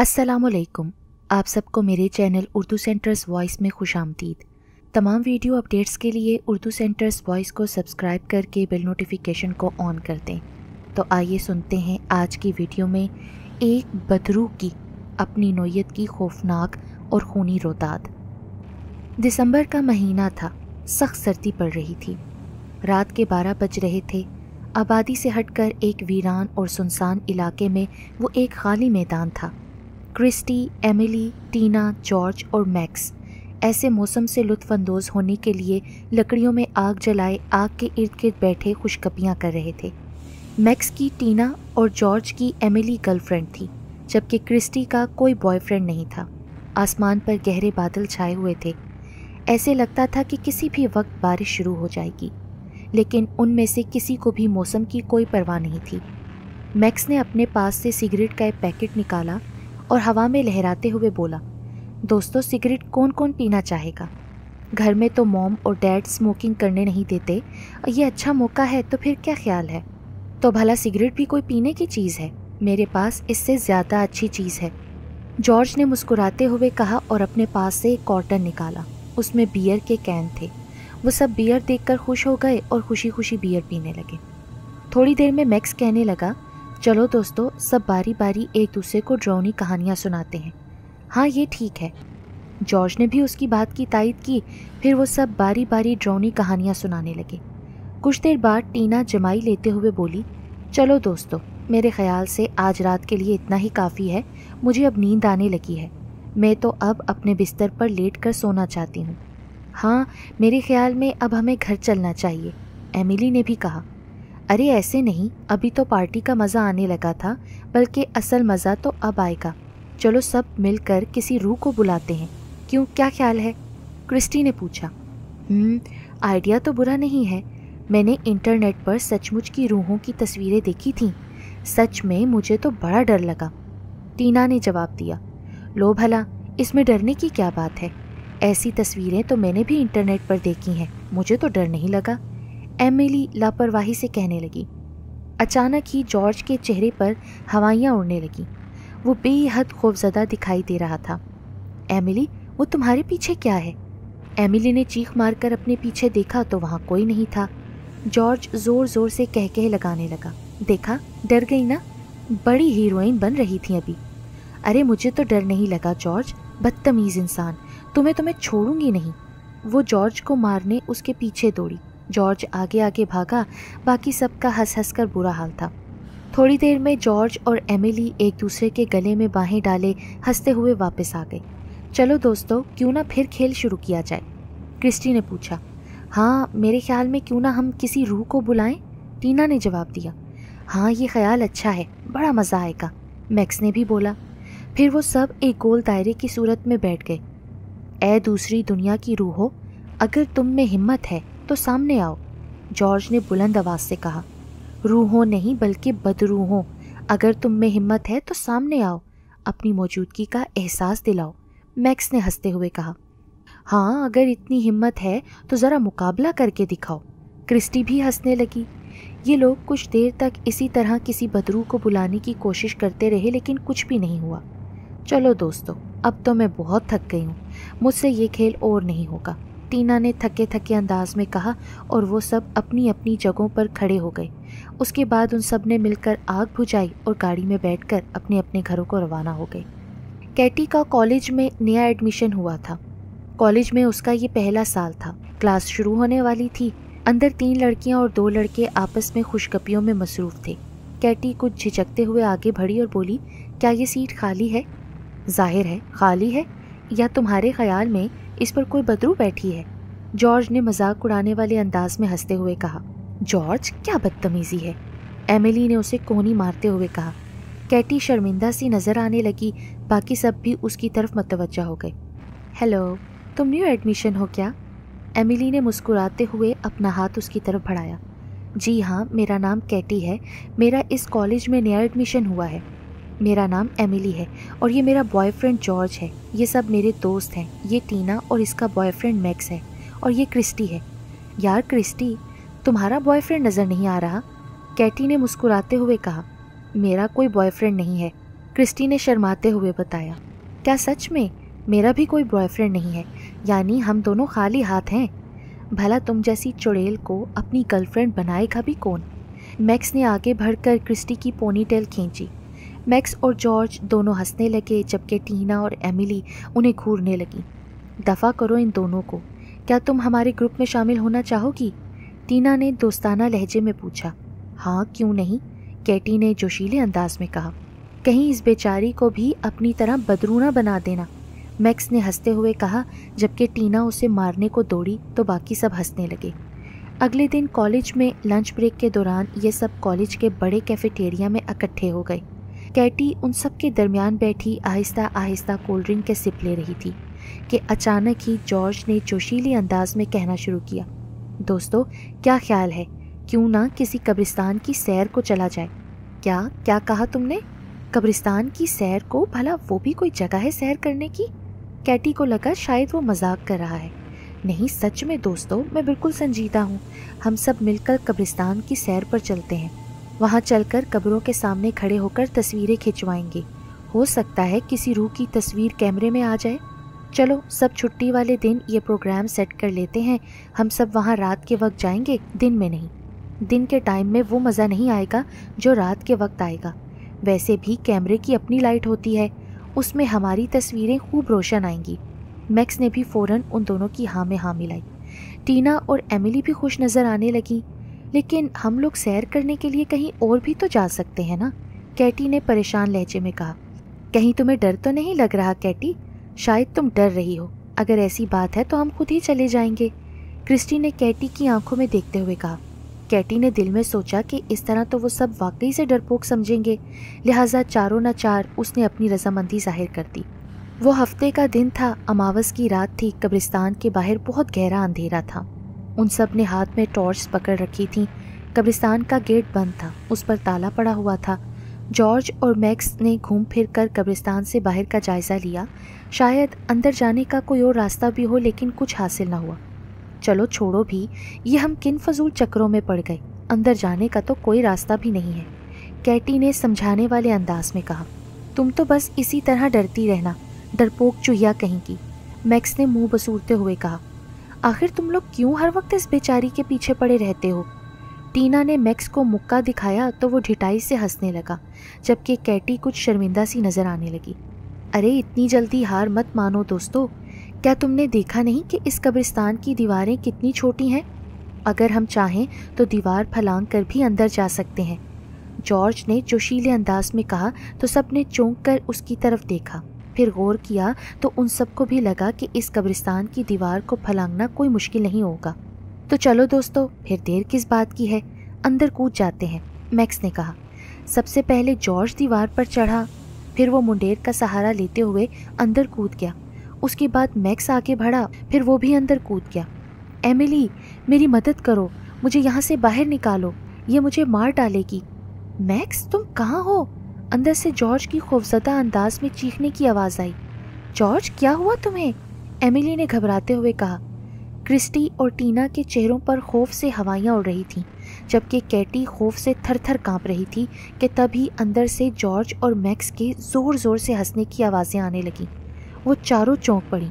अस्सलामुअलैकुम। आप सबको मेरे चैनल उर्दू सेंटर्स वॉइस में खुशामदीद। तमाम वीडियो अपडेट्स के लिए उर्दू सेंटर्स वॉइस को सब्सक्राइब करके बेल नोटिफिकेशन को ऑन कर दें। तो आइए सुनते हैं आज की वीडियो में एक बदरूह की अपनी नोयत की खौफनाक और खूनी रोदाद। दिसंबर का महीना था, सख्त सर्दी पड़ रही थी। रात के 12 बज रहे थे। आबादी से हटकर एक वीरान और सुनसान इलाके में वो एक खाली मैदान था। क्रिस्टी, एमिली, टीना, जॉर्ज और मैक्स ऐसे मौसम से लुत्फ़ अंदोज़ होने के लिए लकड़ियों में आग जलाए आग के इर्द गिर्द बैठे खुशगपियाँ कर रहे थे। मैक्स की टीना और जॉर्ज की एमिली गर्लफ्रेंड थी, जबकि क्रिस्टी का कोई बॉयफ्रेंड नहीं था। आसमान पर गहरे बादल छाए हुए थे। ऐसे लगता था कि किसी भी वक्त बारिश शुरू हो जाएगी, लेकिन उनमें से किसी को भी मौसम की कोई परवाह नहीं थी। मैक्स ने अपने पास से सिगरेट का एक पैकेट निकाला और हवा में लहराते हुए बोला, दोस्तों सिगरेट कौन कौन पीना चाहेगा? घर में तो मॉम और डैड स्मोकिंग करने नहीं देते, ये अच्छा मौका है तो फिर क्या ख्याल है? तो भला सिगरेट भी कोई पीने की चीज़ है? मेरे पास इससे ज़्यादा अच्छी चीज़ है, जॉर्ज ने मुस्कुराते हुए कहा और अपने पास से एक कॉर्टन निकाला। उसमें बियर के कैन थे। वो सब बियर देखकर खुश हो गए और खुशी खुशी बियर पीने लगे। थोड़ी देर में मैक्स कहने लगा, चलो दोस्तों सब बारी बारी एक दूसरे को ड्राउनी कहानियाँ सुनाते हैं। हाँ ये ठीक है। जॉर्ज ने भी उसकी बात की तायद की। फिर वो सब बारी बारी ड्राउनी कहानियाँ सुनाने लगे। कुछ देर बाद टीना जमाई लेते हुए बोली, चलो दोस्तों मेरे ख्याल से आज रात के लिए इतना ही काफ़ी है। मुझे अब नींद आने लगी है। मैं तो अब अपने बिस्तर पर लेट कर सोना चाहती हूँ। हाँ मेरे ख्याल में अब हमें घर चलना चाहिए, एमिली ने भी कहा। अरे ऐसे नहीं, अभी तो पार्टी का मज़ा आने लगा था, बल्कि असल मज़ा तो अब आएगा। चलो सब मिलकर किसी रूह को बुलाते हैं। क्यों, क्या ख्याल है? क्रिस्टी ने पूछा। आइडिया तो बुरा नहीं है। मैंने इंटरनेट पर सचमुच की रूहों की तस्वीरें देखी थीं। सच में मुझे तो बड़ा डर लगा, टीना ने जवाब दिया। लो भला, इसमें डरने की क्या बात है? ऐसी तस्वीरें तो मैंने भी इंटरनेट पर देखी हैं, मुझे तो डर नहीं लगा, एमिली लापरवाही से कहने लगी। अचानक ही जॉर्ज के चेहरे पर हवाइयाँ उड़ने लगीं। वो बेहद खौफजदा दिखाई दे रहा था। एमिली, वो तुम्हारे पीछे क्या है? एमिली ने चीख मारकर अपने पीछे देखा तो वहाँ कोई नहीं था। जॉर्ज ज़ोर ज़ोर से कह लगाने लगा, देखा, डर गई ना? बड़ी हीरोइन बन रही थी अभी। अरे मुझे तो डर नहीं लगा जॉर्ज, बदतमीज़ इंसान, तुम्हें तो मैं छोड़ूंगी नहीं। वो जॉर्ज को मारने उसके पीछे दौड़ी। जॉर्ज आगे आगे भागा। बाकी सबका हंस हंस कर बुरा हाल था। थोड़ी देर में जॉर्ज और एमिली एक दूसरे के गले में बाहें डाले हंसते हुए वापस आ गए। चलो दोस्तों क्यों ना फिर खेल शुरू किया जाए, क्रिस्टी ने पूछा। हाँ मेरे ख्याल में क्यों ना हम किसी रूह को बुलाएं, टीना ने जवाब दिया। हाँ ये ख्याल अच्छा है, बड़ा मज़ा आएगा, मैक्स ने भी बोला। फिर वो सब एक गोल दायरे की सूरत में बैठ गए। ए दूसरी दुनिया की रूहो, अगर तुम में हिम्मत है तो सामने आओ, जॉर्ज ने बुलंद आवाज़ से कहा। रूहों नहीं बल्कि बदरूहों, अगर तुम में हिम्मत है तो सामने आओ, अपनी मौजूदगी का एहसास दिलाओ, मैक्स ने हंसते हुए कहा। हाँ अगर इतनी हिम्मत है तो ज़रा मुकाबला करके दिखाओ, क्रिस्टी भी हंसने लगी। ये लोग कुछ देर तक इसी तरह किसी बदरूह को बुलाने की कोशिश करते रहे, लेकिन कुछ भी नहीं हुआ। चलो दोस्तों अब तो मैं बहुत थक गई हूँ, मुझसे ये खेल और नहीं होगा, टीना ने थके थके अंदाज में कहा और वो सब अपनी अपनी जगहों पर खड़े हो गए। उसके बाद उन सब ने मिलकर आग बुझाई और गाड़ी में बैठकर अपने अपने घरों को रवाना हो गए। कैटी का कॉलेज में नया एडमिशन हुआ था। कॉलेज में उसका ये पहला साल था। क्लास शुरू होने वाली थी। अंदर 3 लड़कियां और 2 लड़के आपस में खुशगपियों में मसरूफ़ थे। कैटी कुछ झिझकते हुए आगे बढ़ी और बोली, क्या ये सीट खाली है? जाहिर है खाली है, या तुम्हारे ख्याल में इस पर कोई बदरूह बैठी है? जॉर्ज ने मजाक उड़ाने वाले अंदाज में हंसते हुए कहा। जॉर्ज क्या बदतमीजी है, एमिली ने उसे कोहनी मारते हुए कहा। कैटी शर्मिंदा सी नज़र आने लगी। बाकी सब भी उसकी तरफ मतवज्जा हो गए। हेलो, तुम न्यू एडमिशन हो क्या? एमिली ने मुस्कुराते हुए अपना हाथ उसकी तरफ बढ़ाया। जी हाँ, मेरा नाम कैटी है, मेरा इस कॉलेज में नया एडमिशन हुआ है। मेरा नाम एमिली है और ये मेरा बॉयफ्रेंड जॉर्ज है। ये सब मेरे दोस्त हैं। ये टीना और इसका बॉयफ्रेंड मैक्स है और ये क्रिस्टी है। यार क्रिस्टी, तुम्हारा बॉयफ्रेंड नज़र नहीं आ रहा, कैटी ने मुस्कुराते हुए कहा। मेरा कोई बॉयफ्रेंड नहीं है, क्रिस्टी ने शर्माते हुए बताया। क्या सच में? मेरा भी कोई बॉयफ्रेंड नहीं है, यानी हम दोनों खाली हाथ हैं। भला तुम जैसी चुड़ैल को अपनी गर्लफ्रेंड बनाएगा भी कौन? मैक्स ने आगे बढ़कर क्रिस्टी की पोनीटेल खींची। मैक्स और जॉर्ज दोनों हंसने लगे, जबकि टीना और एमिली उन्हें घूरने लगी। दफ़ा करो इन दोनों को। क्या तुम हमारे ग्रुप में शामिल होना चाहोगी? टीना ने दोस्ताना लहजे में पूछा। हाँ, क्यों नहीं, कैटी ने जोशीले अंदाज में कहा। कहीं इस बेचारी को भी अपनी तरह बदरू ना बना देना, मैक्स ने हंसते हुए कहा, जबकि टीना उसे मारने को दौड़ी तो बाकी सब हंसने लगे। अगले दिन कॉलेज में लंच ब्रेक के दौरान ये सब कॉलेज के बड़े कैफेटेरिया में इकट्ठे हो गए। कैटी उन सब के दरमियान बैठी आहिस्ता आहिस्ता कोल्ड ड्रिंक के सिप ले रही थी कि अचानक ही जॉर्ज ने जोशीले अंदाज में कहना शुरू किया, दोस्तों क्या ख्याल है, क्यों ना किसी कब्रिस्तान की सैर को चला जाए? क्या कहा तुमने? कब्रिस्तान की सैर को? भला वो भी कोई जगह है सैर करने की? कैटी को लगा शायद वो मजाक कर रहा है। नहीं, सच में दोस्तों, मैं बिल्कुल संजीदा हूँ। हम सब मिलकर कब्रिस्तान की सैर पर चलते हैं। वहाँ चलकर कब्रों के सामने खड़े होकर तस्वीरें खिंचवाएंगे। हो सकता है किसी रूह की तस्वीर कैमरे में आ जाए। चलो, सब छुट्टी वाले दिन ये प्रोग्राम सेट कर लेते हैं। हम सब वहाँ रात के वक्त जाएंगे, दिन में नहीं। दिन के टाइम में वो मज़ा नहीं आएगा जो रात के वक्त आएगा। वैसे भी कैमरे की अपनी लाइट होती है, उसमें हमारी तस्वीरें खूब रोशन आएंगी। मैक्स ने भी फ़ौरन उन दोनों की हाँ में हाँ मिलाई। टीना और एमिली भी खुश नज़र आने लगी। लेकिन हम लोग सैर करने के लिए कहीं और भी तो जा सकते हैं ना, कैटी ने परेशान लहजे में कहा। कहीं तुम्हें डर तो नहीं लग रहा कैटी? शायद तुम डर रही हो। अगर ऐसी बात है तो हम खुद ही चले जाएंगे, क्रिस्टी ने कैटी की आंखों में देखते हुए कहा। कैटी ने दिल में सोचा कि इस तरह तो वो सब वाकई से डरपोक समझेंगे, लिहाजा चारों न चार उसने अपनी रजामंदी जाहिर कर दी। वो हफ्ते का दिन था, अमावस की रात थी। कब्रिस्तान के बाहर बहुत गहरा अंधेरा था। उन सब ने हाथ में टॉर्च पकड़ रखी थी। कब्रिस्तान का गेट बंद था, उस पर ताला पड़ा हुआ था। जॉर्ज और मैक्स ने घूम फिर कर कब्रिस्तान से बाहर का जायज़ा लिया। शायद अंदर जाने का कोई और रास्ता भी हो, लेकिन कुछ हासिल ना हुआ। चलो छोड़ो भी, ये हम किन फजूल चक्रों में पड़ गए। अंदर जाने का तो कोई रास्ता भी नहीं है, कैटी ने समझाने वाले अंदाज में कहा। तुम तो बस इसी तरह डरती रहना, डरपोक चूहिया कहीं की, मैक्स ने मुंह बसूरते हुए कहा। आखिर तुम लोग क्यों हर वक्त इस बेचारी के पीछे पड़े रहते हो? टीना ने मैक्स को मुक्का दिखाया तो वो ढिठाई से हंसने लगा, जबकि कैटी कुछ शर्मिंदा सी नजर आने लगी। अरे इतनी जल्दी हार मत मानो दोस्तों, क्या तुमने देखा नहीं कि इस कब्रिस्तान की दीवारें कितनी छोटी हैं? अगर हम चाहें तो दीवार फलांग कर भी अंदर जा सकते हैं, जॉर्ज ने जोशीले अंदाज में कहा तो सब ने चौंक कर उसकी तरफ देखा। फिर गौर किया तो उन सबको भी लगा कि इस कब्रिस्तान की दीवार को फलांगना कोई मुश्किल नहीं होगा। तो चलो दोस्तों, फिर देर किस बात की है, अंदर कूद जाते हैं, मैक्स ने कहा। सबसे पहले जॉर्ज दीवार पर चढ़ा, फिर वो मुंडेर का सहारा लेते हुए अंदर कूद गया। उसके बाद मैक्स आगे बढ़ा, फिर वो भी अंदर कूद गया। एमिली, मेरी मदद करो, मुझे यहाँ से बाहर निकालो, ये मुझे मार डालेगी। मैक्स, तुम कहाँ हो? अंदर से जॉर्ज की खौफजदा अंदाज में चीखने की आवाज़ आई। जॉर्ज, क्या हुआ तुम्हें? एमिली ने घबराते हुए कहा। क्रिस्टी और टीना के चेहरों पर खौफ से हवाइयाँ उड़ रही थीं, जबकि कैटी खौफ से थर थर काँप रही थी कि तभी अंदर से जॉर्ज और मैक्स के ज़ोर ज़ोर से हंसने की आवाज़ें आने लगीं। वो चारों चौंक पड़ी।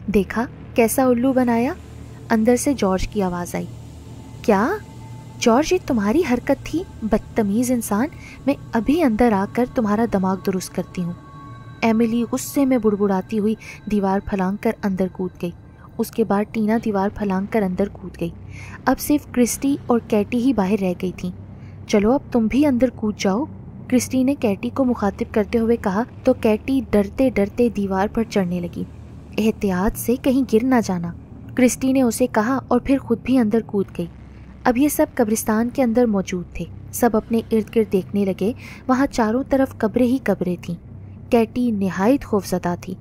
देखा कैसा उल्लू बनाया, अंदर से जॉर्ज की आवाज़ आई। क्या जॉर्ज, ये तुम्हारी हरकत थी? बदतमीज़ इंसान, मैं अभी अंदर आकर तुम्हारा दिमाग दुरुस्त करती हूँ। एमिली गुस्से में बुड़बुड़ाती हुई दीवार फलांग कर अंदर कूद गई। उसके बाद टीना दीवार फलांग कर अंदर कूद गई। अब सिर्फ क्रिस्टी और कैटी ही बाहर रह गई थीं। चलो अब तुम भी अंदर कूद जाओ, क्रिस्टी ने कैटी को मुखातिब करते हुए कहा तो कैटी डरते डरते दीवार पर चढ़ने लगी। एहतियात से कहीं गिर ना जाना, क्रिस्टी ने उसे कहा और फिर खुद भी अंदर कूद गई। अब ये सब कब्रिस्तान के अंदर मौजूद थे। सब अपने इर्द गिर्द देखने लगे। वहाँ चारों तरफ कब्रें ही कब्रें थीं। कैटी निहायत खौफज़दा थी।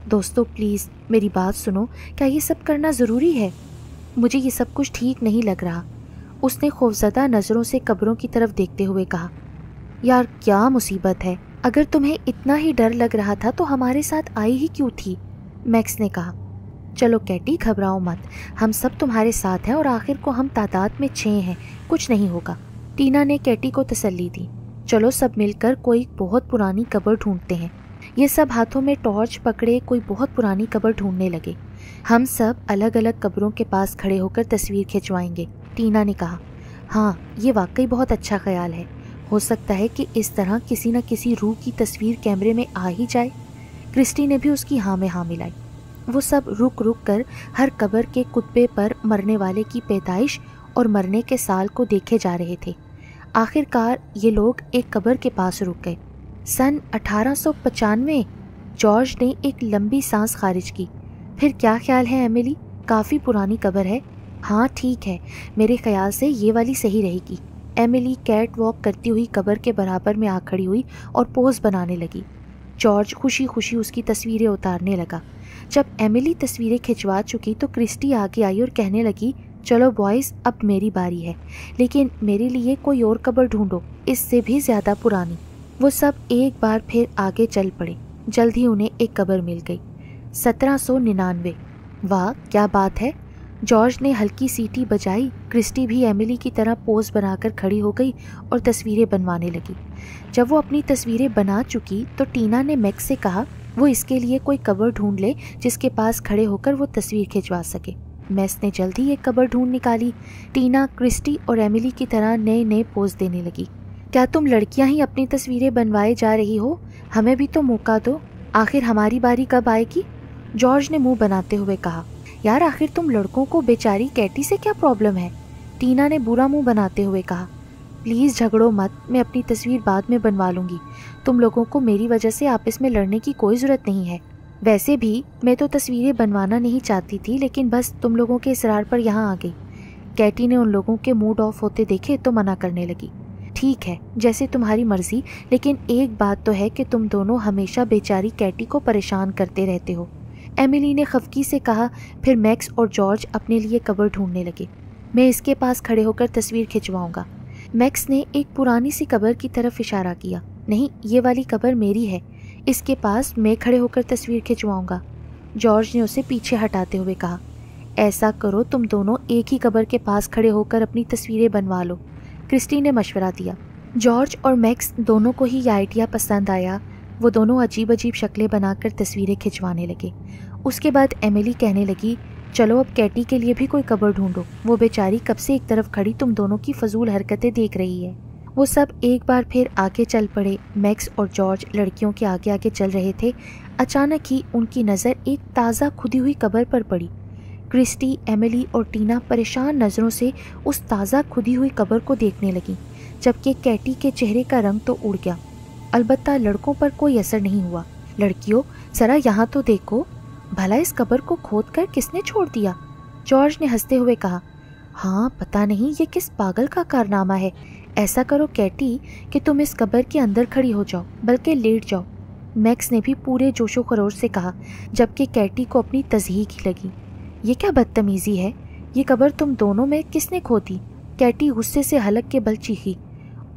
दोस्तों प्लीज़ मेरी बात सुनो, क्या ये सब करना ज़रूरी है? मुझे ये सब कुछ ठीक नहीं लग रहा, उसने खौफज़दा नज़रों से कब्रों की तरफ देखते हुए कहा। यार क्या मुसीबत है, अगर तुम्हें इतना ही डर लग रहा था तो हमारे साथ आई ही क्यों थी, मैक्स ने कहा। चलो कैटी घबराओ मत, हम सब तुम्हारे साथ हैं और आखिर को हम तादाद में 6 हैं, कुछ नहीं होगा, टीना ने कैटी को तसल्ली दी। चलो सब मिलकर कोई बहुत पुरानी कब्र ढूंढते हैं। ये सब हाथों में टॉर्च पकड़े कोई बहुत पुरानी कब्र ढूंढने लगे। हम सब अलग अलग कब्रों के पास खड़े होकर तस्वीर खिंचवाएंगे, टीना ने कहा। हाँ, ये वाकई बहुत अच्छा ख्याल है। हो सकता है कि इस तरह किसी न किसी रूह की तस्वीर कैमरे में आ ही जाए। क्रिस्टी ने भी उसकी हाँ में हाँ मिलाई। वो सब रुक रुक कर हर कब्र के कुत्बे पर मरने वाले की पैदाइश और मरने के साल को देखे जा रहे थे। आखिरकार ये लोग एक कब्र के पास रुक गए। सन 1895। जॉर्ज ने एक लंबी सांस खारिज की। फिर क्या ख्याल है एमिली? काफ़ी पुरानी कब्र है। हाँ ठीक है, मेरे ख्याल से ये वाली सही रहेगी। एमिली कैट वॉक करती हुई कब्र के बराबर में आ खड़ी हुई और पोज बनाने लगी। जॉर्ज खुशी खुशी उसकी तस्वीरें उतारने लगा। जब एमिली तस्वीरें खिंचवा चुकी तो क्रिस्टी आगे आई और कहने लगी, चलो बॉयज़, अब मेरी बारी है, लेकिन मेरे लिए कोई और कब्र ढूंढो, इससे भी ज़्यादा पुरानी। वो सब एक बार फिर आगे चल पड़े। जल्द ही उन्हें एक कब्र मिल गई। 1799। वाह क्या बात है! जॉर्ज ने हल्की सीटी बजाई। क्रिस्टी भी एमिली की तरह पोज बनाकर खड़ी हो गई और तस्वीरें बनवाने लगी। जब वो अपनी तस्वीरें बना चुकी तो टीना ने मैक्स से कहा वो इसके लिए कोई कब्र ढूंढ ले जिसके पास खड़े होकर वो तस्वीर खिंचवा सके। मैक्स ने जल्दी एक कब्र ढूंढ निकाली। टीना, क्रिस्टी और एमिली की तरह नए नए पोज देने लगी। क्या तुम लड़कियां ही अपनी तस्वीरें बनवाए जा रही हो? हमें भी तो मौका दो। आखिर हमारी बारी कब आएगी? जॉर्ज ने मुंह बनाते हुए कहा। यार आखिर तुम लड़कों को बेचारी कैटी से क्या प्रॉब्लम है? टीना ने बुरा मुंह बनाते हुए कहा। प्लीज़ झगड़ो मत, मैं अपनी तस्वीर बाद में बनवा लूँगी। तुम लोगों को मेरी वजह से आपस में लड़ने की कोई ज़रूरत नहीं है। वैसे भी मैं तो तस्वीरें बनवाना नहीं चाहती थी, लेकिन बस तुम लोगों के इसरार पर यहाँ आ गई। कैटी ने उन लोगों के मूड ऑफ होते देखे तो मना करने लगी। ठीक है, जैसे तुम्हारी मर्जी, लेकिन एक बात तो है कि तुम दोनों हमेशा बेचारी कैटी को परेशान करते रहते हो। एमिली ने खफकी से कहा। फिर मैक्स और जॉर्ज अपने लिए कब्र ढूंढने लगे। मैं इसके पास खड़े होकर तस्वीर खिंचवाऊंगा। मैक्स ने एक पुरानी सी कब्र की तरफ इशारा किया। नहीं, ये वाली कब्र मेरी है, इसके पास मैं खड़े होकर तस्वीर खिंचवाऊंगा। जॉर्ज ने उसे पीछे हटाते हुए कहा। ऐसा करो, तुम दोनों एक ही कब्र के पास खड़े होकर अपनी तस्वीरें बनवा लो, क्रिस्टी ने मशवरा दिया। जॉर्ज और मैक्स दोनों को ही यह आइडिया पसंद आया। वो दोनों अजीब अजीब शक्लें बनाकर तस्वीरें खिंचवाने लगे। उसके बाद एमिली कहने लगी, चलो अब कैटी के लिए भी कोई कब्र ढूंढो। वो बेचारी कब से एक तरफ खड़ी तुम दोनों की फजूल हरकतें देख रही है। वो सब एक बार फिर आगे चल पड़े। मैक्स और जॉर्ज लड़कियों के आगे आगे चल रहे थे। अचानक ही उनकी नज़र एक ताज़ा खुदी हुई कब्र पर पड़ी। क्रिस्टी, एमिली और टीना परेशान नज़रों से उस ताज़ा खुदी हुई कब्र को देखने लगी, जबकि कैटी के चेहरे का रंग तो उड़ गया। अलबत्ता लड़कों पर कोई असर नहीं हुआ। लड़कियों, ज़रा यहाँ तो देखो, भला इस कब्र को खोद कर किसने छोड़ दिया? जॉर्ज ने हंसते हुए कहा। हाँ, पता नहीं ये किस पागल का कारनामा है। ऐसा करो कैटी कि तुम इस कब्र के अंदर खड़ी हो जाओ, बल्कि लेट जाओ। मैक्स ने भी पूरे जोशो खरोश से कहा, जबकि कैटी को अपनी तज़हीक ही लगी। ये क्या बदतमीज़ी है? ये कब्र तुम दोनों में किसने खोदी? कैटी गुस्से से हलक के बल चीखी।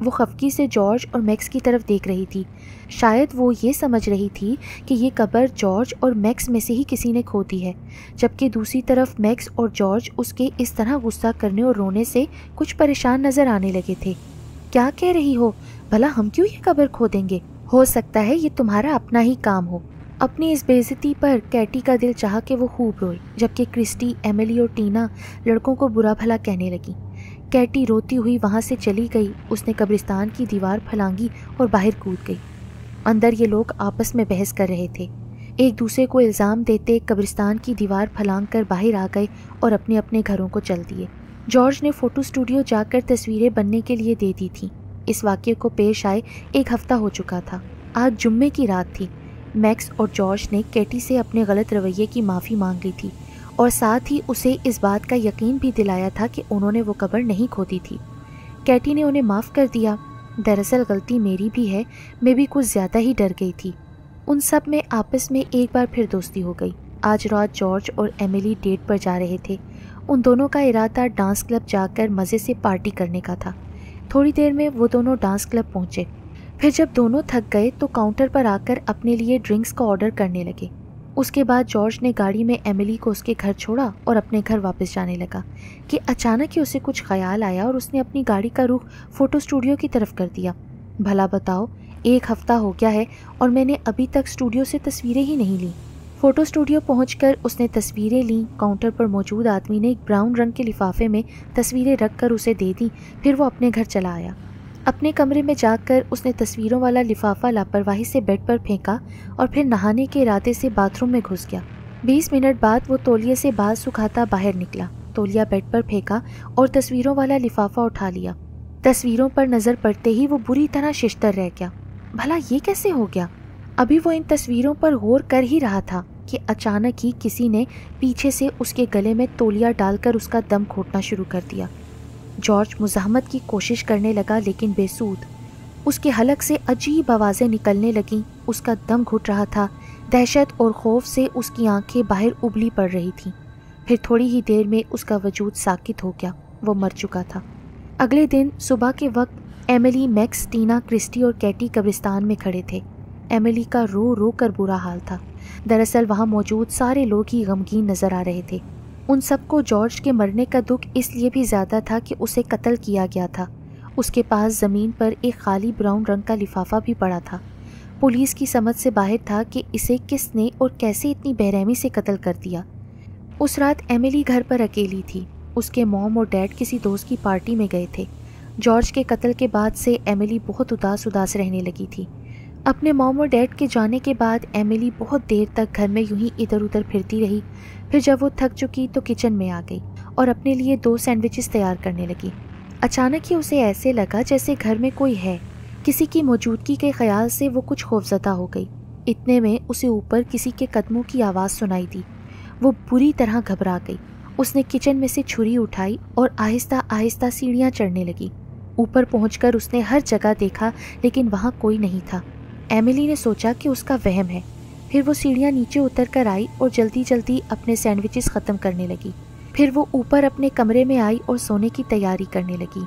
वो खफकी से जॉर्ज और मैक्स की तरफ देख रही थी। शायद वो ये समझ रही थी कि ये कब्र जॉर्ज और मैक्स में से ही किसी ने खोदी है, जबकि दूसरी तरफ मैक्स और जॉर्ज उसके इस तरह गुस्सा करने और रोने से कुछ परेशान नज़र आने लगे थे। क्या कह रही हो? भला हम क्यों ये कब्र खोदेंगे? हो सकता है ये तुम्हारा अपना ही काम हो। अपनी इस बेइज्जती पर कैटी का दिल चाहा कि वो खूब रोए, जबकि क्रिस्टी, एमिली और टीना लड़कों को बुरा भला कहने लगी। कैटी रोती हुई वहाँ से चली गई। उसने कब्रिस्तान की दीवार फलांगी और बाहर कूद गई। अंदर ये लोग आपस में बहस कर रहे थे। एक दूसरे को इल्ज़ाम देते कब्रिस्तान की दीवार फलांग कर बाहर आ गए और अपने अपने घरों को चल दिए। जॉर्ज ने फ़ोटो स्टूडियो जाकर तस्वीरें बनने के लिए दे दी थी। इस वाक़ये को पेश आए 1 हफ़्ता हो चुका था। आज जुम्मे की रात थी। मैक्स और जॉर्ज ने कैटी से अपने गलत रवैये की माफ़ी मांग ली थी और साथ ही उसे इस बात का यकीन भी दिलाया था कि उन्होंने वो कब्र नहीं खोदी थी। कैटी ने उन्हें माफ़ कर दिया। दरअसल गलती मेरी भी है, मैं भी कुछ ज़्यादा ही डर गई थी। उन सब में आपस में एक बार फिर दोस्ती हो गई। आज रात जॉर्ज और एमिली डेट पर जा रहे थे। उन दोनों का इरादा डांस क्लब जाकर मज़े से पार्टी करने का था। थोड़ी देर में वो दोनों डांस क्लब पहुँचे। फिर जब दोनों थक गए तो काउंटर पर आकर अपने लिए ड्रिंक्स का ऑर्डर करने लगे। उसके बाद जॉर्ज ने गाड़ी में एमिली को उसके घर छोड़ा और अपने घर वापस जाने लगा कि अचानक ही उसे कुछ ख्याल आया और उसने अपनी गाड़ी का रुख फ़ोटो स्टूडियो की तरफ कर दिया। भला बताओ, 1 हफ्ता हो गया है और मैंने अभी तक स्टूडियो से तस्वीरें ही नहीं ली। फ़ोटो स्टूडियो पहुंचकर उसने तस्वीरें लीं। काउंटर पर मौजूद आदमी ने एक ब्राउन रंग के लिफाफे में तस्वीरें रखकर उसे दे दी। फिर वो अपने घर चला आया। अपने कमरे में जाकर उसने तस्वीरों वाला लिफाफा लापरवाही से बेड पर फेंका और फिर नहाने के इरादे से बाथरूम में घुस गया। 20 मिनट बाद वो तौलिए से बाल सुखाता बाहर निकला। तौलिया बेड पर फेंका और तस्वीरों वाला लिफाफा उठा लिया। तस्वीरों पर नज़र पड़ते ही वो बुरी तरह शिश्तर रह गया। भला ये कैसे हो गया? अभी वो इन तस्वीरों पर गौर कर ही रहा था कि अचानक ही किसी ने पीछे से उसके गले में तौलिया डालकर उसका दम घोटना शुरू कर दिया। जॉर्ज मुज़ाहमत की कोशिश करने लगा लेकिन बेसूद। उसके हलक से अजीब आवाज़ें निकलने लगीं। उसका दम घुट रहा था। दहशत और खौफ से उसकी आंखें बाहर उबली पड़ रही थीं। फिर थोड़ी ही देर में उसका वजूद साकित हो गया। वो मर चुका था। अगले दिन सुबह के वक्त एमिली, मैक्स, टीना, क्रिस्टी और कैटी कब्रिस्तान में खड़े थे। एमिली का रो रो कर बुरा हाल था। दरअसल वहाँ मौजूद सारे लोग ही गमगीन नज़र आ रहे थे। उन सबको जॉर्ज के मरने का दुख इसलिए भी ज़्यादा था कि उसे कत्ल किया गया था। उसके पास ज़मीन पर एक खाली ब्राउन रंग का लिफाफा भी पड़ा था। पुलिस की समझ से बाहर था कि इसे किसने और कैसे इतनी बेरहमी से कत्ल कर दिया। उस रात एमिली घर पर अकेली थी। उसके मॉम और डैड किसी दोस्त की पार्टी में गए थे। जॉर्ज के कत्ल के बाद से एमिली बहुत उदास रहने लगी थी। अपने मॉम और डैड के जाने के बाद एमिली बहुत देर तक घर में यूं ही इधर उधर फिरती रही। फिर जब वो थक चुकी तो किचन में आ गई और अपने लिए 2 सैंडविचेस तैयार करने लगी। अचानक ही उसे ऐसे लगा जैसे घर में कोई है। किसी की मौजूदगी के ख्याल से वो कुछ खौफजदा हो गई। इतने में उसे ऊपर किसी के कदमों की आवाज़ सुनाई दी। वो बुरी तरह घबरा गई। उसने किचन में से छुरी उठाई और आहिस्ता आहिस्ता सीढ़ियाँ चढ़ने लगी। ऊपर पहुंचकर उसने हर जगह देखा लेकिन वहाँ कोई नहीं था। एमिली ने सोचा कि उसका वहम है। फिर वो सीढ़ियाँ नीचे उतर कर आई और जल्दी जल्दी अपने सैंडविचेस ख़त्म करने लगी। फिर वो ऊपर अपने कमरे में आई और सोने की तैयारी करने लगी।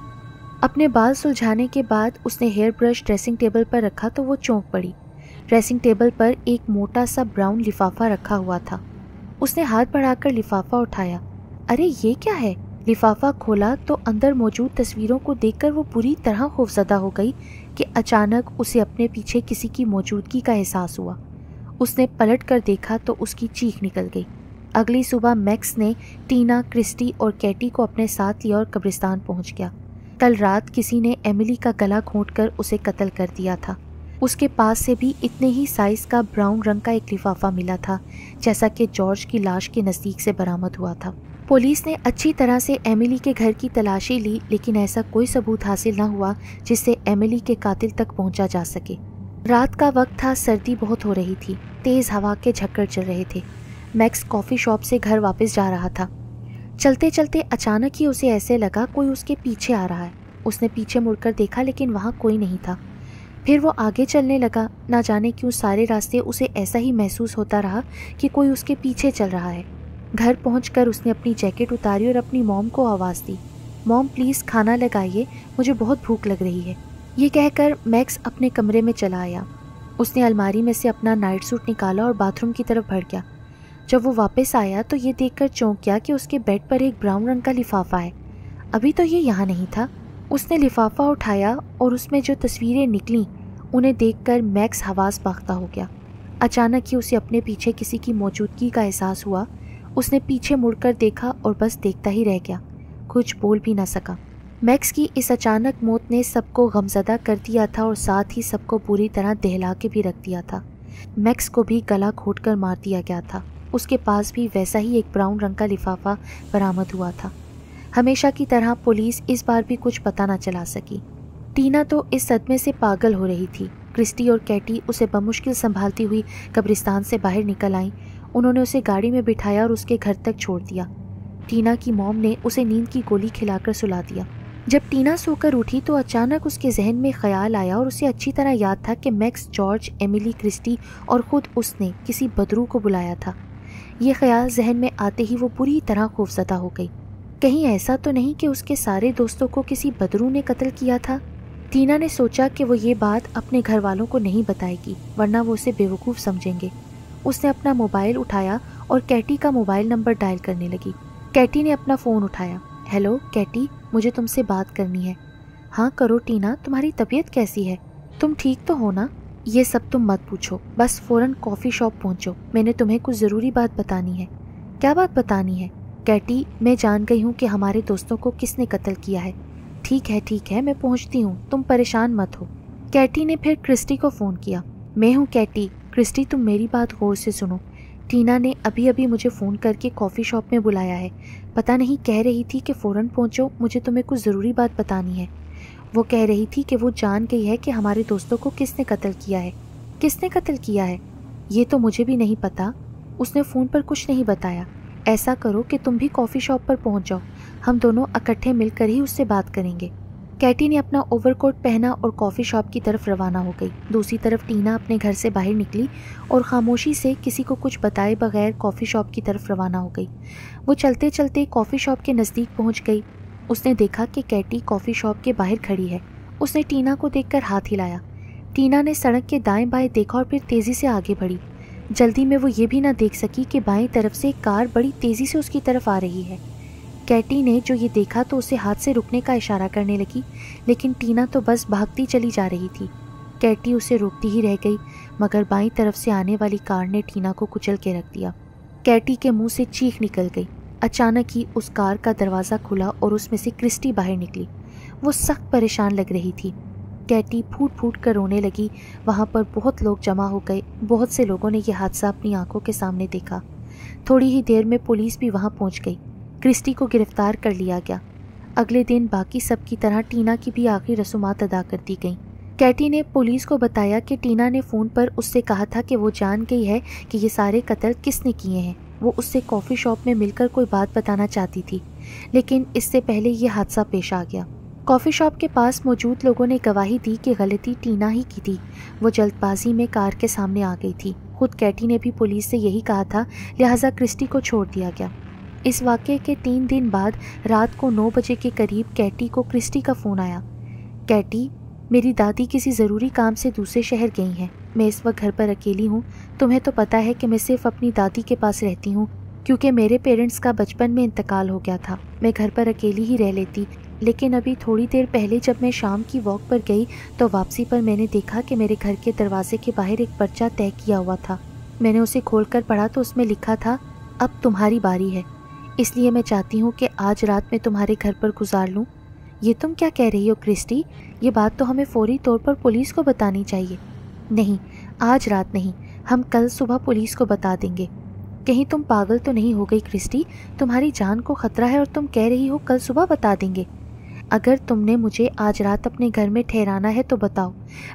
अपने बाल सुलझाने के बाद उसने हेयर ब्रश ड्रेसिंग टेबल पर रखा तो वो चौंक पड़ी। ड्रेसिंग टेबल पर एक मोटा सा ब्राउन लिफाफा रखा हुआ था। उसने हाथ बढ़ाकर लिफाफा उठाया। अरे ये क्या है? लिफाफा खोला तो अंदर मौजूद तस्वीरों को देखकर वो बुरी तरह खौफजदा हो गई कि अचानक उसे अपने पीछे किसी की मौजूदगी का एहसास हुआ। उसने पलट कर देखा तो उसकी चीख निकल गई। अगली सुबह मैक्स ने टीना, क्रिस्टी और कैटी को अपने साथ लिया और कब्रिस्तान पहुंच गया। कल रात किसी ने एमिली का गला घोंटकर उसे कत्ल कर दिया था। उसके पास से भी इतने ही साइज का ब्राउन रंग का एक लिफाफा मिला था जैसा कि जॉर्ज की लाश के नज़दीक से बरामद हुआ था। पुलिस ने अच्छी तरह से एमिली के घर की तलाशी ली लेकिन ऐसा कोई सबूत हासिल न हुआ जिससे एमिली के कातिल तक पहुंचा जा सके। रात का वक्त था। सर्दी बहुत हो रही थी। तेज़ हवा के झक्कड़ चल रहे थे। मैक्स कॉफ़ी शॉप से घर वापस जा रहा था। चलते चलते अचानक ही उसे ऐसे लगा कोई उसके पीछे आ रहा है। उसने पीछे मुड़कर देखा लेकिन वहाँ कोई नहीं था। फिर वो आगे चलने लगा। ना जाने क्यों सारे रास्ते उसे ऐसा ही महसूस होता रहा कि कोई उसके पीछे चल रहा है। घर पहुंचकर उसने अपनी जैकेट उतारी और अपनी मॉम को आवाज़ दी, मॉम प्लीज़ खाना लगाइए, मुझे बहुत भूख लग रही है। ये कहकर मैक्स अपने कमरे में चला आया। उसने अलमारी में से अपना नाइट सूट निकाला और बाथरूम की तरफ बढ़ गया। जब वो वापस आया तो ये देखकर चौंक गया कि उसके बेड पर एक ब्राउन रंग का लिफाफा है। अभी तो ये यहाँ नहीं था। उसने लिफाफा उठाया और उसमें जो तस्वीरें निकलीं उन्हें देखकर मैक्स हवास बाख्ता हो गया। अचानक ही उसे अपने पीछे किसी की मौजूदगी का एहसास हुआ। उसने पीछे मुड़कर देखा और बस देखता ही रह गया, कुछ बोल भी ना सका। मैक्स की इस अचानक मौत ने सबको गमज़दा कर दिया था और साथ ही सबको पूरी तरह दहला के भी रख दिया था। मैक्स को भी गला घोंटकर मार दिया गया था। उसके पास भी वैसा ही एक ब्राउन रंग का लिफाफा बरामद हुआ था। हमेशा की तरह पुलिस इस बार भी कुछ पता न चला सकी। टीना तो इस सदमे से पागल हो रही थी। क्रिस्टी और कैटी उसे बमुश्किल संभालती हुई कब्रिस्तान से बाहर निकल आईं। उन्होंने उसे गाड़ी में बिठाया और उसके घर तक छोड़ दिया। टीना की मॉम ने उसे नींद की गोली खिलाकर सुला दिया। जब टीना सोकर उठी तो अचानक उसके जहन में ख्याल आया और उसे अच्छी तरह याद था कि मैक्स, जॉर्ज, एमिली, क्रिस्टी और ख़ुद उसने किसी बदरू को बुलाया था। ये ख्याल जहन में आते ही वो पूरी तरह खौफज़दा हो गई। कहीं ऐसा तो नहीं कि उसके सारे दोस्तों को किसी बदरू ने कत्ल किया था। टीना ने सोचा कि वो ये बात अपने घर वालों को नहीं बताएगी वरना वो उसे बेवकूफ़ समझेंगे। उसने अपना मोबाइल उठाया और कैटी का मोबाइल नंबर डायल करने लगी। कैटी ने अपना फ़ोन उठाया। हेलो कैटी, मुझे तुमसे बात करनी है। हाँ करो टीना, तुम्हारी तबीयत कैसी है? तुम ठीक तो हो ना? ये सब तुम मत पूछो, बस फ़ौरन कॉफ़ी शॉप पहुंचो, मैंने तुम्हें कुछ ज़रूरी बात बतानी है। क्या बात बतानी है? कैटी, मैं जान गई हूँ कि हमारे दोस्तों को किसने कत्ल किया है। ठीक है, मैं पहुँचती हूँ, तुम परेशान मत हो। कैटी ने फिर क्रिस्टी को फ़ोन किया। मैं हूँ कैटी। क्रिस्टी, तुम मेरी बात गौर से सुनो। टीना ने अभी अभी मुझे फ़ोन करके कॉफ़ी शॉप में बुलाया है। पता नहीं कह रही थी कि फ़ौरन पहुँचो, मुझे तुम्हें कुछ ज़रूरी बात बतानी है। वो कह रही थी कि वो जान गई है कि हमारे दोस्तों को किसने कत्ल किया है। किसने कत्ल किया है ये तो मुझे भी नहीं पता, उसने फ़ोन पर कुछ नहीं बताया। ऐसा करो कि तुम भी कॉफ़ी शॉप पर पहुँच जाओ, हम दोनों इकट्ठे मिलकर ही उससे बात करेंगे। कैटी ने अपना ओवरकोट पहना और कॉफ़ी शॉप की तरफ रवाना हो गई। दूसरी तरफ टीना अपने घर से बाहर निकली और खामोशी से किसी को कुछ बताए बगैर कॉफ़ी शॉप की तरफ रवाना हो गई। वो चलते चलते कॉफ़ी शॉप के नज़दीक पहुंच गई। उसने देखा कि कैटी कॉफ़ी शॉप के बाहर खड़ी है। उसने टीना को देखकर हाथ हिलाया। टीना ने सड़क के दाएं बाएं देखा और फिर तेज़ी से आगे बढ़ी। जल्दी में वो ये भी ना देख सकी कि बाएं तरफ से एक कार बड़ी तेज़ी से उसकी तरफ आ रही है। कैटी ने जो ये देखा तो उसे हाथ से रुकने का इशारा करने लगी, लेकिन टीना तो बस भागती चली जा रही थी। कैटी उसे रोकती ही रह गई, मगर बाईं तरफ से आने वाली कार ने टीना को कुचल के रख दिया। कैटी के मुंह से चीख निकल गई। अचानक ही उस कार का दरवाज़ा खुला और उसमें से क्रिस्टी बाहर निकली। वो सख्त परेशान लग रही थी। कैटी फूट फूट कर रोने लगी। वहाँ पर बहुत लोग जमा हो गए। बहुत से लोगों ने यह हादसा अपनी आंखों के सामने देखा। थोड़ी ही देर में पुलिस भी वहाँ पहुँच गई। क्रिस्टी को गिरफ्तार कर लिया गया। अगले दिन बाकी सब की तरह टीना की भी आखिरी रसूमात अदा कर दी गईं। कैटी ने पुलिस को बताया कि टीना ने फ़ोन पर उससे कहा था कि वो जान गई है कि ये सारे कत्ल किसने किए हैं। वो उससे कॉफ़ी शॉप में मिलकर कोई बात बताना चाहती थी, लेकिन इससे पहले ये हादसा पेश आ गया। कॉफ़ी शॉप के पास मौजूद लोगों ने गवाही दी कि गलती टीना ही की थी। वो जल्दबाजी में कार के सामने आ गई थी। खुद कैटी ने भी पुलिस से यही कहा था, लिहाजा क्रिस्टी को छोड़ दिया गया। इस वाक़ये के 3 दिन बाद रात को 9 बजे के करीब कैटी को क्रिस्टी का फ़ोन आया। कैटी, मेरी दादी किसी ज़रूरी काम से दूसरे शहर गई हैं। मैं इस वक्त घर पर अकेली हूँ। तुम्हें तो पता है कि मैं सिर्फ अपनी दादी के पास रहती हूँ, क्योंकि मेरे पेरेंट्स का बचपन में इंतकाल हो गया था। मैं घर पर अकेली ही रह लेती, लेकिन अभी थोड़ी देर पहले जब मैं शाम की वॉक पर गई तो वापसी पर मैंने देखा कि मेरे घर के दरवाजे के बाहर एक पर्चा तय किया हुआ था। मैंने उसे खोलकर पढ़ा तो उसमें लिखा था, अब तुम्हारी बारी है, इसलिए मैं चाहती हूँ कि आज रात मैं तुम्हारे घर पर गुजार लूँ। ये तुम क्या कह रही हो क्रिस्टी? ये बात तो हमें फौरी तौर पर पुलिस को बतानी चाहिए। नहीं, आज रात नहीं, हम कल सुबह पुलिस को बता देंगे। कहीं तुम पागल तो नहीं हो गई क्रिस्टी? तुम्हारी जान को खतरा है और तुम कह रही हो कल सुबह बता देंगे। अगर तुमने मुझे आज रात अपने घर में ठहराना है तो बताओ,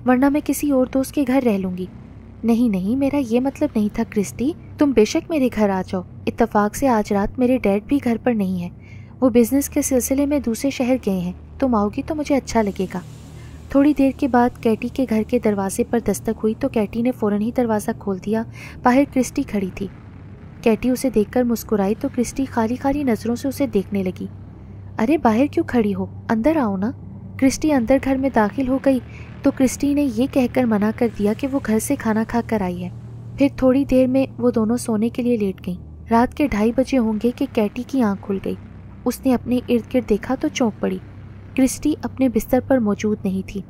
वरना मैं किसी और दोस्त के घर रह लूँगी। नहीं, मेरा ये मतलब नहीं था क्रिस्टी। तुम बेशक मेरे घर आ जाओ। इत्तेफाक से आज रात मेरे डैड भी घर पर नहीं है। वो बिज़नेस के सिलसिले में दूसरे शहर गए हैं। तुम आओगी तो मुझे अच्छा लगेगा। थोड़ी देर के बाद कैटी के घर के दरवाजे पर दस्तक हुई तो कैटी ने फ़ौरन ही दरवाज़ा खोल दिया। बाहर क्रिस्टी खड़ी थी। कैटी उसे देखकर मुस्कुराई तो क्रिस्टी खाली खाली नज़रों से उसे देखने लगी। अरे बाहर क्यों खड़ी हो, अंदर आओ ना। क्रिस्टी अंदर घर में दाखिल हो गई तो क्रिस्टी ने ये कहकर मना कर दिया कि वो घर से खाना खा कर आई है। फिर थोड़ी देर में वो दोनों सोने के लिए लेट गईं। रात के 2:30 बजे होंगे कि कैटी की आंख खुल गई। उसने अपने इर्द गिर्द देखा तो चौंक पड़ी। क्रिस्टी अपने बिस्तर पर मौजूद नहीं थी।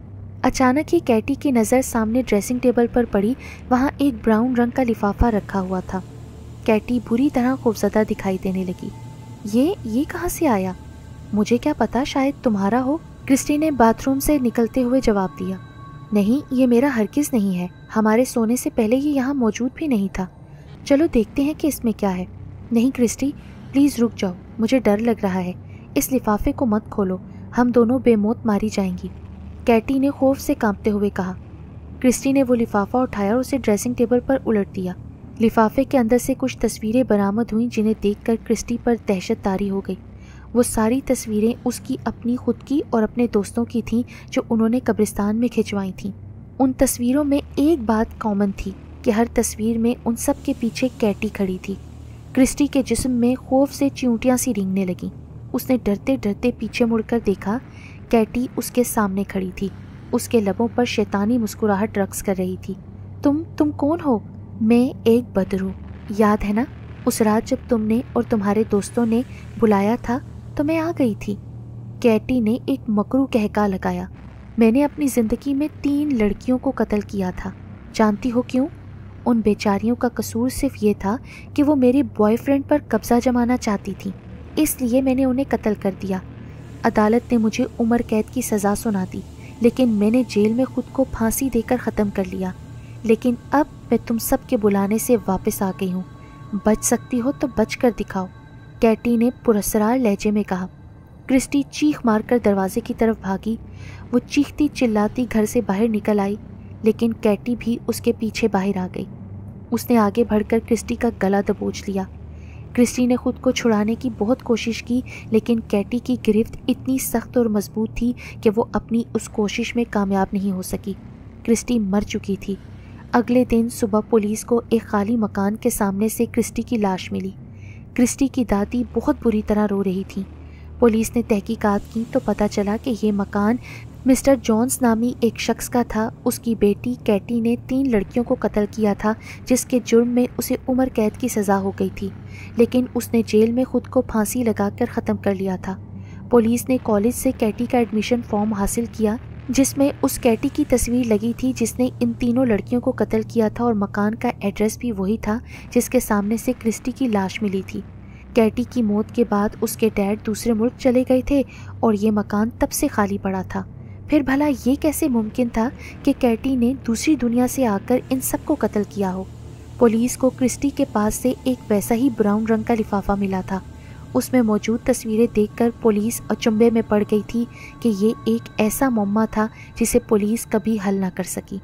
अचानक ही कैटी की नज़र सामने ड्रेसिंग टेबल पर पड़ी। वहाँ एक ब्राउन रंग का लिफाफा रखा हुआ था। कैटी बुरी तरह खौफजदा दिखाई देने लगी। ये कहाँ से आया? मुझे क्या पता, शायद तुम्हारा हो। क्रिस्टी ने बाथरूम से निकलते हुए जवाब दिया। नहीं, ये मेरा हरगिज़ नहीं है। हमारे सोने से पहले ये यहाँ मौजूद भी नहीं था। चलो देखते हैं कि इसमें क्या है। नहीं क्रिस्टी, प्लीज़ रुक जाओ, मुझे डर लग रहा है। इस लिफाफे को मत खोलो, हम दोनों बेमौत मारी जाएंगी, कैटी ने खौफ से कांपते हुए कहा। क्रिस्टी ने वो लिफाफा उठाया और उसे ड्रेसिंग टेबल पर उलट दिया। लिफाफे के अंदर से कुछ तस्वीरें बरामद हुईं जिन्हें देखकर क्रिस्टी पर दहशत तारी हो गई। वो सारी तस्वीरें उसकी अपनी खुद की और अपने दोस्तों की थीं जो उन्होंने कब्रिस्तान में खिंचवाई थीं। उन तस्वीरों में एक बात कॉमन थी कि हर तस्वीर में उन सब के पीछे कैटी खड़ी थी। क्रिस्टी के जिस्म में खौफ से चिंटियाँ सी रेंगने लगीं। उसने डरते डरते पीछे मुड़कर देखा। कैटी उसके सामने खड़ी थी। उसके लबों पर शैतानी मुस्कुराहट रक्स कर रही थी। तुम कौन हो? मैं एक बदरू, याद है ना? उस रात जब तुमने और तुम्हारे दोस्तों ने बुलाया था तो मैं आ गई थी। कैटी ने एक मकरू कहका लगाया। میں نے اپنی زندگی میں 3 لڑکیوں کو قتل کیا تھا. جانتی ہو کیوں؟ ان بیچاریوں کا قصور صرف یہ تھا کہ وہ میرے بوائے فرینڈ پر قبضہ جمانا چاہتی تھیں، اس لیے میں نے انہیں قتل کر دیا. عدالت نے مجھے عمر قید کی سزا سنا دی، لیکن میں نے جیل میں خود کو پھانسی دے کر ختم کر لیا. لیکن اب میں تم سب کے بلانے سے واپس آ گئی ہوں. بچ سکتی ہو تو بچ کر دکھاؤ، کیٹی نے پراسرار لہجے میں کہا. کرسٹی چیخ مار کر دروازے کی طرف بھاگی. وہ چیختی چلاتی گھر سے باہر نکل آئی، لیکن کیٹی بھی اس کے پیچھے باہر آ گئی. اس نے آگے بڑھ کر کرسٹی کا گلا دبوچ لیا. کرسٹی نے خود کو چھڑانے کی بہت کوشش کی، لیکن کیٹی کی گرفت اتنی سخت اور مضبوط تھی کہ وہ اپنی اس کوشش میں کامیاب نہیں ہو سکی. کرسٹی مر چکی تھی. اگلے دن صبح پولیس کو ایک خالی مکان کے سامنے سے کرسٹی کی لاش ملی. کرسٹی کی دادی بہت بری طرح رو رہی تھی. پولیس نے تحقیقات کی تو پتہ چلا کہ یہ مکان مسٹر جونز نامی ایک شخص کا تھا. اس کی بیٹی کیٹی نے 3 لڑکیوں کو قتل کیا تھا، جس کے جرم میں اسے عمر قید کی سزا ہو گئی تھی، لیکن اس نے جیل میں خود کو پھانسی لگا کر ختم کر لیا تھا. پولیس نے کالج سے کیٹی کا ایڈمیشن فارم حاصل کیا، جس میں اس کیٹی کی تصویر لگی تھی جس نے ان 3 لڑکیوں کو قتل کیا تھا، اور مکان کا ایڈریس بھی وہی تھا جس کے سامنے سے کرسٹی کی لاش ملی تھی. کیٹی کی موت کے بعد اس کے ڈیڈ دوسرے ملک چلے گئے تھے اور یہ مکان تب سے خالی پڑا تھا. پھر بھلا یہ کیسے ممکن تھا کہ کیٹی نے دوسری دنیا سے آ کر ان سب کو قتل کیا ہو؟ پولیس کو کرسٹی کے پاس سے ایک ویسا ہی براؤن رنگ کا لفافہ ملا تھا. اس میں موجود تصویریں دیکھ کر پولیس اچنبھے میں پڑ گئی تھی کہ یہ ایک ایسا معمہ تھا جسے پولیس کبھی حل نہ کر سکی.